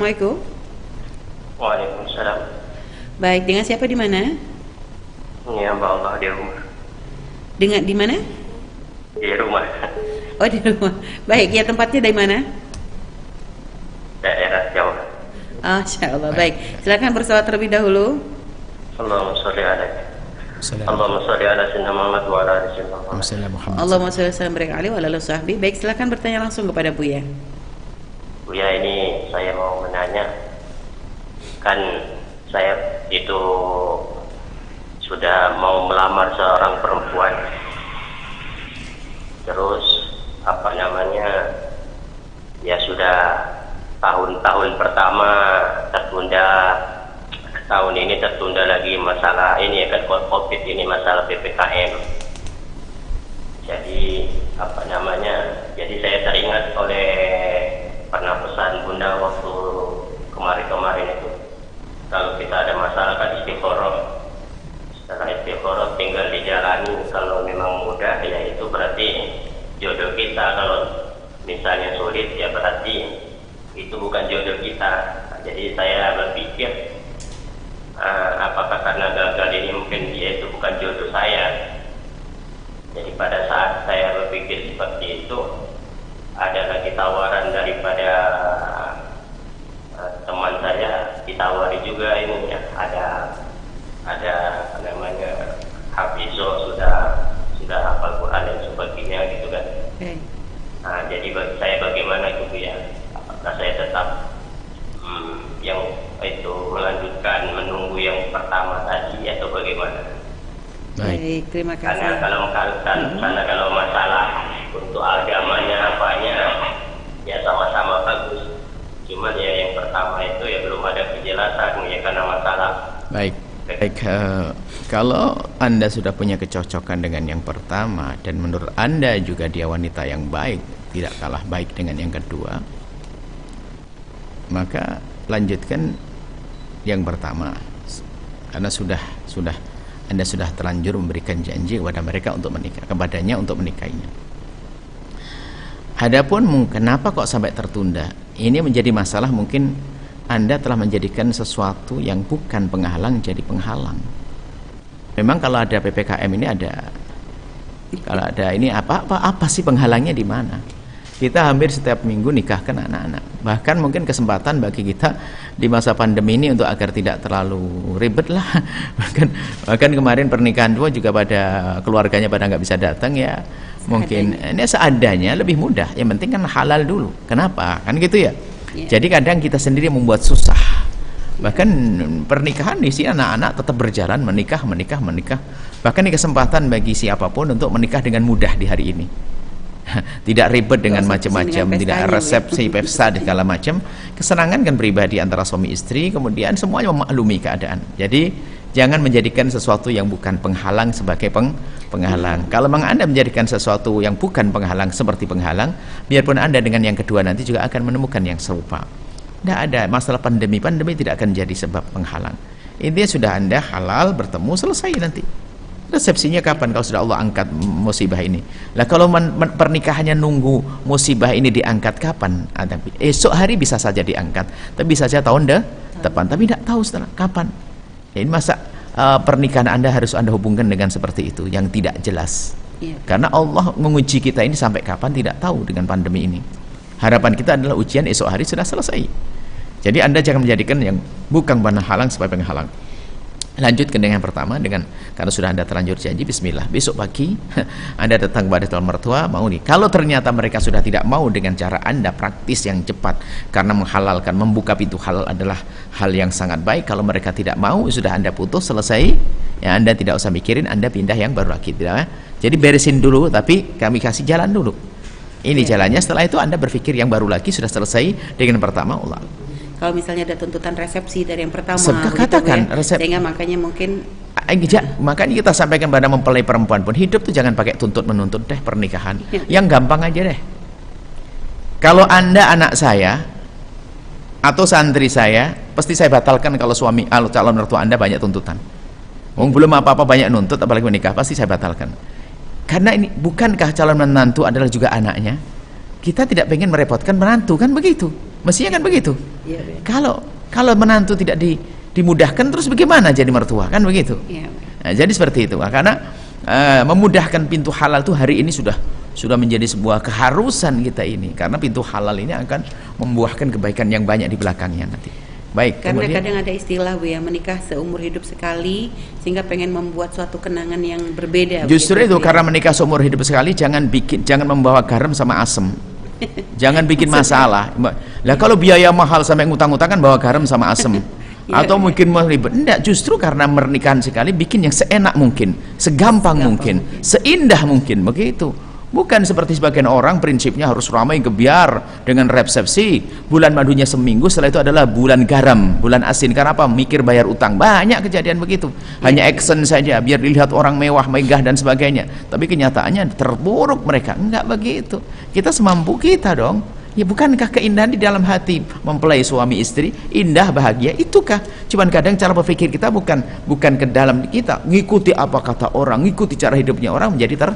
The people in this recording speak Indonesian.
Assalamualaikum. Waalaikumsalam. Baik, dengan siapa di mana? Ya, Mbak Allah di rumah. Dengan di mana? Di rumah. Oh, di rumah. Baik, ya tempatnya dari mana? Daerah Jawa. Insyaallah. Baik. Silakan bersalawat terlebih dahulu. Allahumma sholli ala Allahumma sholli ala sayyidina Muhammad wa ala ali sayyidina Muhammad. Allahumma sholli wa ala alihi wasallam. Baik, silakan bertanya langsung kepada Buya. Buya, ini saya mau menanya, kan saya itu sudah mau melamar seorang perempuan, terus apa namanya, ya sudah tahun-tahun pertama tertunda, tahun ini tertunda lagi masalah ini ya kan, COVID ini, masalah PPKM. Jadi apa namanya, jadi saya teringat oleh pernah pesan Bunda waktu kemarin itu, kalau kita ada masalah kan istikharah. Setelah istikharah tinggal dijalani, kalau memang mudah ya itu berarti jodoh kita, kalau misalnya sulit ya berarti itu bukan jodoh kita. Jadi saya berpikir, apakah karena gagal ini mungkin dia itu bukan jodoh saya. Jadi pada saat saya berpikir seperti itu, ada lagi tawaran daripada teman saya, ditawari juga ini ya, ada namanya Hafizo, sudah hafal Quran dan sebagainya gitu kan. Nah, jadi bagi saya bagaimana itu ya, apakah saya tetap yang itu melanjutkan menunggu yang pertama tadi atau bagaimana? Baik, terima kasih. Karena kalau masalah untuk agamanya apanya ya sama-sama bagus, cuman ya yang pertama itu ya belum ada kejelasan ya karena masalah. Baik, kalau Anda sudah punya kecocokan dengan yang pertama dan menurut Anda juga dia wanita yang baik, tidak kalah baik dengan yang kedua, maka lanjutkan yang pertama, karena Anda sudah terlanjur memberikan janji kepada mereka untuk menikah, kepadanya untuk menikahinya. Adapun kenapa kok sampai tertunda, ini menjadi masalah, mungkin Anda telah menjadikan sesuatu yang bukan penghalang jadi penghalang. Memang kalau ada PPKM ini kalau ada ini apa sih penghalangnya di mana? Kita hampir setiap minggu nikahkan anak-anak. Bahkan mungkin kesempatan bagi kita di masa pandemi ini untuk agar tidak terlalu ribet lah. Bahkan kemarin pernikahan dua juga pada keluarganya pada nggak bisa datang ya. Mungkin ini seadanya lebih mudah. Yang penting kan halal dulu. Kenapa? Kan gitu ya. Jadi kadang kita sendiri membuat susah. Bahkan pernikahan di sini anak-anak tetap berjalan, menikah. Bahkan ini kesempatan bagi siapapun untuk menikah dengan mudah di hari ini. Tidak ribet dengan macam-macam, tidak resepsi, pesta segala macam. Kesenangan kan pribadi antara suami istri, kemudian semuanya memaklumi keadaan. Jadi jangan menjadikan sesuatu yang bukan penghalang sebagai penghalang. Kalau memang Anda menjadikan sesuatu yang bukan penghalang seperti penghalang, biarpun Anda dengan yang kedua nanti juga akan menemukan yang serupa. Tidak ada masalah pandemi tidak akan jadi sebab penghalang. Intinya sudah Anda halal bertemu, selesai nanti. Resepsinya kapan kalau sudah Allah angkat musibah ini? Lah kalau pernikahannya nunggu musibah ini diangkat kapan? Esok hari bisa saja diangkat, tapi bisa saja tahun depan, tapi tidak tahu setelah kapan. Ya, ini masa pernikahan Anda harus Anda hubungkan dengan seperti itu yang tidak jelas. Karena Allah menguji kita ini sampai kapan tidak tahu dengan pandemi ini. Harapan kita adalah ujian esok hari sudah selesai. Jadi Anda jangan menjadikan yang bukan penghalang sebagai penghalang. Lanjutkan dengan pertama, karena sudah Anda terlanjur janji, bismillah, besok pagi Anda datang kepada calon mertua, mau nih. Kalau ternyata mereka sudah tidak mau dengan cara Anda praktis yang cepat, karena menghalalkan, membuka pintu halal adalah hal yang sangat baik. Kalau mereka tidak mau, sudah Anda putus, selesai ya, Anda tidak usah mikirin, Anda pindah yang baru lagi, tidak. Jadi beresin dulu, tapi kami kasih jalan dulu, ini jalannya. Setelah itu Anda berpikir yang baru lagi, sudah selesai dengan pertama, Allah. Kalau misalnya ada tuntutan resepsi dari yang pertama, katakan sehingga makanya mungkin makanya kita sampaikan pada mempelai perempuan pun, hidup tuh jangan pakai tuntut menuntut deh pernikahan. Yang gampang aja deh. Kalau Anda anak saya atau santri saya, pasti saya batalkan kalau calon mertua Anda banyak tuntutan. Belum apa-apa banyak nuntut, apalagi menikah, pasti saya batalkan. Karena ini bukankah calon menantu adalah juga anaknya? Kita tidak pengen merepotkan menantu, kan begitu. Mestinya kan begitu. Iya, Bu. Kalau menantu tidak dimudahkan, terus bagaimana jadi mertua, kan begitu. Iya, Bu. Nah, jadi seperti itu. Karena memudahkan pintu halal itu hari ini sudah menjadi sebuah keharusan kita ini, karena pintu halal ini akan membuahkan kebaikan yang banyak di belakangnya nanti. Baik, Karena kemudian kadang ada istilah, Bu, ya, menikah seumur hidup sekali, sehingga pengen membuat suatu kenangan yang berbeda. justru begitu, itu, Bu, ya. karena menikah seumur hidup sekali, jangan membawa garam sama asem. Jangan bikin masalah. Lah kalau biaya mahal sampai ngutang-ngutang kan bawa garam sama asem. Atau mungkin mau ribet. Enggak, justru karena pernikahan sekali bikin yang seenak mungkin, segampang mungkin, seindah mungkin, begitu. Bukan seperti sebagian orang prinsipnya harus ramai gebiar dengan resepsi, bulan madunya seminggu, setelah itu adalah bulan garam, bulan asin. Karena apa? Mikir bayar utang. Banyak kejadian begitu. Hanya action saja biar dilihat orang mewah, megah dan sebagainya. Tapi kenyataannya terburuk mereka. Enggak begitu. Kita semampu kita dong. Ya, bukankah keindahan di dalam hati mempelai suami istri indah, bahagia? Itukah? Cuman kadang cara berpikir kita bukan ke dalam kita, ngikuti apa kata orang, ngikuti cara hidupnya orang, menjadi